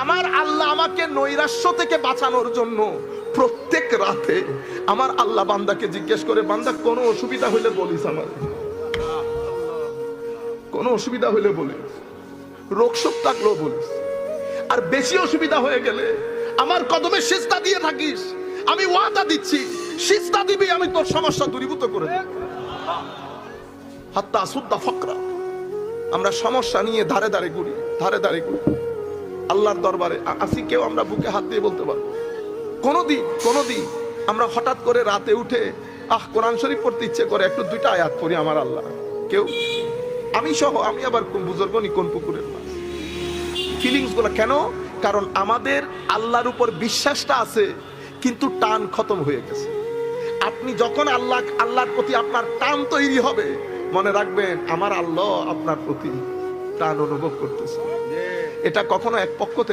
আমার আল্লাহ আমাকে নৈরাশ্য থেকে বাঁচানোর জন্য প্রত্যেক রাতে আমার আল্লাহ বান্দাকে জিজ্ঞেস করে, বান্দা কোনো অসুবিধা হইলে বলিস, আমার কোনো অসুবিধা হইলে বলিস, রোগ শোক থাকলেও বলিস, আর বেশি অসুবিধা হয়ে গেলে আমার কদমে সিজদা দিয়ে থাকিস, আমি ওয়াদা দিচ্ছি সিজদা দিবি, আমি তোর সমস্যা দূরীভূত করে দেব। হাত্তা সুদ্দা ফকরা, আমরা সমস্যা নিয়ে ধারে ধারে ঘুরি, ধারে ধারে ঘুরি। আল্লাহর দরবারে আসি কেউ আমরা বুকে হাত দিয়ে বলতে পারবো? কোনদিন আমরা হঠাৎ করে রাতে উঠে কোরআন শরীফ পড়তে ইচ্ছে করে একটু দুইটা আয়াত পড়ি আমার আল্লাহ? কেউ? আমি সহ, আমি আবার কোন বুজুর্গ নি কোন পুকুরের মাছ। ফিলিংস গুলো কেন? কারণ আমাদের আল্লাহর উপর বিশ্বাসটা আছে কিন্তু টান খতম হয়ে গেছে। আপনি যখন আল্লাহর প্রতি আপনার টান তৈরি হবে, মনে রাখবেন আমার আল্লাহ আপনার প্রতি টান অনুভব করতেছে। এটা কখনো এক পক্ষ থেকে